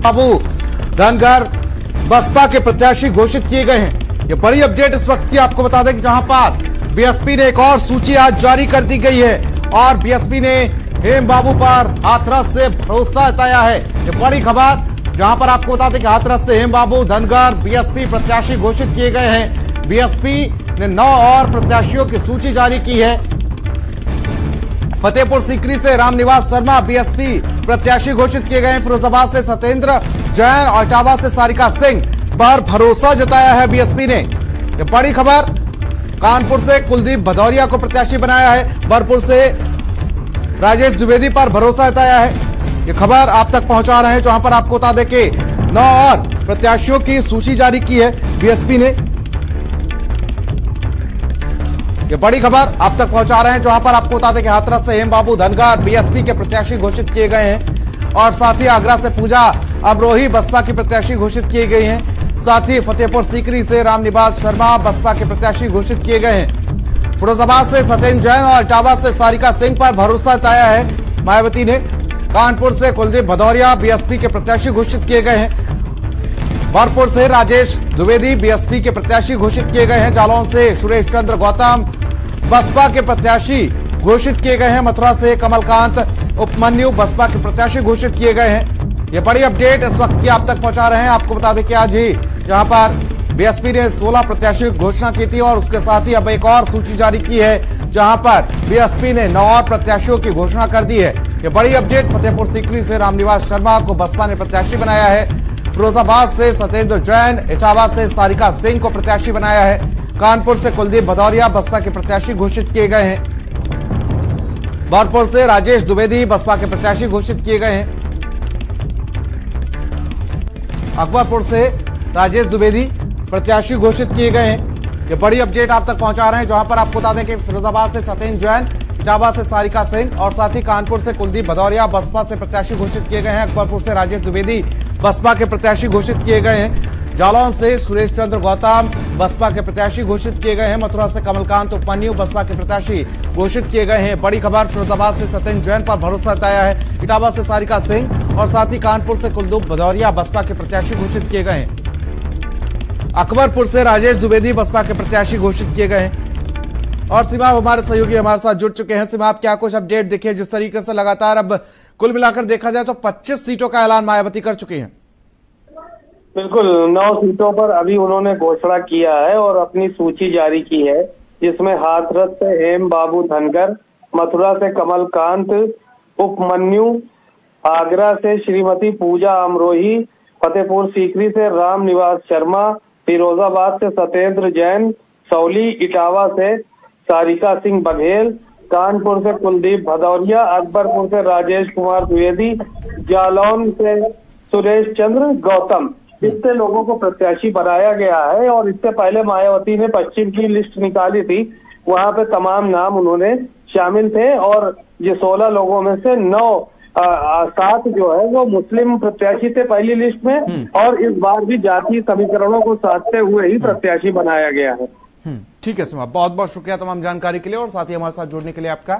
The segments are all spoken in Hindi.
बाबू धनगर बसपा के प्रत्याशी घोषित किए गए हैं। ये बड़ी अपडेट इस वक्त की आपको बता दें कि जहां पर बीएसपी ने एक और सूची आज जारी कर दी गई है और बीएसपी ने हेम बाबू पर हाथरस से भरोसा जताया है। ये बड़ी खबर जहां पर आपको बता दें कि हाथरस से हेम बाबू धनगर बीएसपी प्रत्याशी घोषित किए गए हैं। बीएसपी ने 9 और प्रत्याशियों की सूची जारी की है। फतेहपुर सीकरी से रामनिवास शर्मा बीएसपी प्रत्याशी घोषित किए गए हैं। फिरोजाबाद से सत्येंद्र जैन और इटावा से सारिका सिंह पर भरोसा जताया है बीएसपी ने। ये बड़ी खबर कानपुर से कुलदीप भदौरिया को प्रत्याशी बनाया है। बरपुर से राजेश द्विवेदी पर भरोसा जताया है। ये खबर आप तक पहुंचा रहे हैं जहां पर आपको बता दें कि 9 और प्रत्याशियों की सूची जारी की है बीएसपी ने। ये बड़ी खबर आप तक पहुंचा रहे हैं जहां पर आपको बता दें कि हाथरस से हेम बाबू धनगर बीएसपी के प्रत्याशी घोषित किए गए हैं और साथ ही आगरा से पूजा अमरोही बसपा की प्रत्याशी घोषित किए गए हैं। साथ ही फतेहपुर सीकरी से रामनिवास शर्मा बसपा के प्रत्याशी घोषित किए गए हैं। फिरोजाबाद से सत्येंद्र जैन और इटावा से सारिका सिंह पर भरोसा जताया है मायावती ने। कानपुर से कुलदीप भदौरिया बीएसपी के प्रत्याशी घोषित किए गए हैं। बरपुर से राजेश द्विवेदी बीएसपी के प्रत्याशी घोषित किए गए हैं। जालौन से सुरेश चंद्र गौतम बसपा के प्रत्याशी घोषित किए गए हैं। मथुरा से कमलकांत उपमन्यु बसपा के प्रत्याशी घोषित किए गए हैं। ये बड़ी अपडेट इस वक्त की आप तक पहुंचा रहे हैं। आपको बता दें कि आज ही जहां पर बीएसपी ने 16 प्रत्याशियों की घोषणा की थी और उसके साथ ही अब एक और सूची जारी की है जहां पर बीएसपी ने 9 और प्रत्याशियों की घोषणा कर दी है। ये बड़ी अपडेट फतेहपुर सीकरी से रामनिवास शर्मा को बसपा ने प्रत्याशी बनाया है। फिरोजाबाद से सत्येंद्र जैन, इटावा से सारिका सिंह को प्रत्याशी बनाया है। कानपुर से कुलदीप भदौरिया बसपा के प्रत्याशी घोषित किए गए हैं। बरपुर से राजेश द्विवेदी बसपा के प्रत्याशी घोषित किए गए हैं। अकबरपुर से राजेश द्विवेदी प्रत्याशी घोषित किए गए हैं। ये बड़ी अपडेट आप तक पहुंचा रहे हैं जहां पर आपको बता दें कि फिरोजाबाद से सत्येंद्र जैन, इटावा से सारिका सिंह और साथ ही कानपुर से कुलदीप भदौरिया बसपा से प्रत्याशी घोषित किए गए हैं। अकबरपुर से राजेश द्विवेदी बसपा के प्रत्याशी घोषित किए गए हैं। जालौन से सुरेश चंद्र गौतम बसपा के प्रत्याशी घोषित किए गए हैं। मथुरा से कमलकांत उपमन्यु बसपा के प्रत्याशी घोषित किए गए हैं। बड़ी खबर फिरोजाबाद से सत्येंद्र जैन पर भरोसा जताया है। इटावा से सारिका सिंह और साथ ही कानपुर से कुलदीप भदौरिया बसपा के प्रत्याशी घोषित किए गए हैं। अकबरपुर से राजेश द्विवेदी बसपा के प्रत्याशी घोषित किए गए हैं। और सीमा हमारे सहयोगी हमारे साथ जुड़ चुके हैं। सीमा, आप क्या कुछ अपडेट देखिए जिस तरीके से लगातार अब कुल मिलाकर देखा जाए तो 25 सीटों का ऐलान मायावती कर चुकी हैं। बिल्कुल 9 सीटों पर अभी उन्होंने घोषणा किया है और अपनी सूची जारी की है जिसमें हाथरस से हेम बाबू धनगर, मथुरा से कमलकांत उपमन्यु, आगरा से श्रीमती पूजा अमरोही, फतेहपुर सीकरी से रामनिवास शर्मा, फिरोजाबाद से सत्येंद्र जैन, सौली इटावा से सारिका सिंह बघेल, कानपुर से कुलदीप भदौरिया, अकबरपुर से राजेश कुमार द्विवेदी, जालौन से सुरेश चंद्र गौतम, इतने लोगों को प्रत्याशी बनाया गया है। और इससे पहले मायावती ने पश्चिम की लिस्ट निकाली थी, वहां पे तमाम नाम उन्होंने शामिल थे और ये 16 लोगों में से 7 जो है वो मुस्लिम प्रत्याशी थे पहली लिस्ट में और इस बार भी जातीय समीकरणों को साधते हुए ही प्रत्याशी बनाया गया है। ठीक है सीमा, बहुत बहुत शुक्रिया तमाम जानकारी के लिए और साथ ही हमारे साथ जुड़ने के लिए आपका।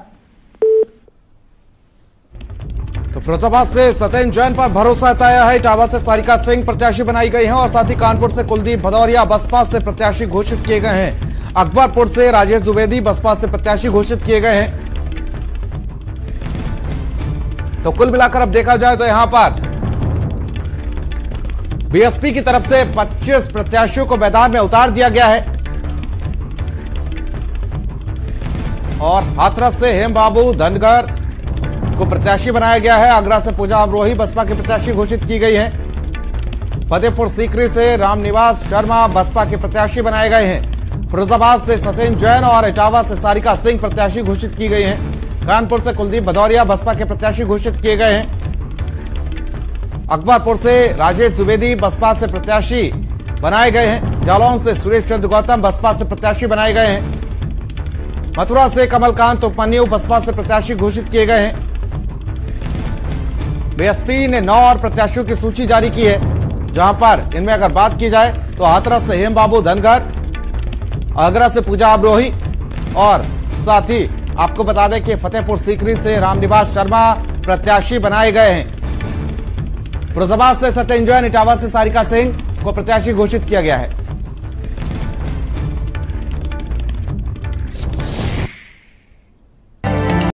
तो फिरोजाबाद से सत्येंद्र जैन पर भरोसा जताया है। इटावा से सारिका सिंह प्रत्याशी बनाई गई हैं और साथ ही कानपुर से कुलदीप भदौरिया बसपा से प्रत्याशी घोषित किए गए हैं। अकबरपुर से राजेश द्विवेदी बसपा से प्रत्याशी घोषित किए गए हैं। तो कुल मिलाकर अब देखा जाए तो यहां पर बीएसपी की तरफ से 25 प्रत्याशियों को मैदान में उतार दिया गया है और हाथरस से हेम बाबू धनगर को प्रत्याशी बनाया गया है। आगरा से पूजा अमरोही बसपा की प्रत्याशी घोषित की गई है। फतेहपुर सीकरी से रामनिवास शर्मा बसपा के प्रत्याशी बनाए गए हैं। फिरोजाबाद से सत्येंद्र जैन और इटावा से सारिका सिंह प्रत्याशी घोषित की गई हैं। कानपुर से कुलदीप भदौरिया बसपा के प्रत्याशी घोषित किए गए हैं। अकबरपुर से राजेश द्विवेदी बसपा से प्रत्याशी बनाए गए हैं। जालौन से सुरेश चंद्र गौतम बसपा से प्रत्याशी बनाए गए हैं। मथुरा से कमलकांत उपमन्यु बसपा से प्रत्याशी घोषित किए गए हैं। बीएसपी ने 9 और प्रत्याशियों की सूची जारी की है जहां पर इनमें अगर बात की जाए तो हाथरस से हेम बाबू धनगर, आगरा से पूजा अमरोही और साथ ही आपको बता दें कि फतेहपुर सीकरी से रामनिवास शर्मा प्रत्याशी बनाए गए हैं। फिरोजाबाद से सत्येंजॉय, इटावा से सारिका सिंह को प्रत्याशी घोषित किया गया है।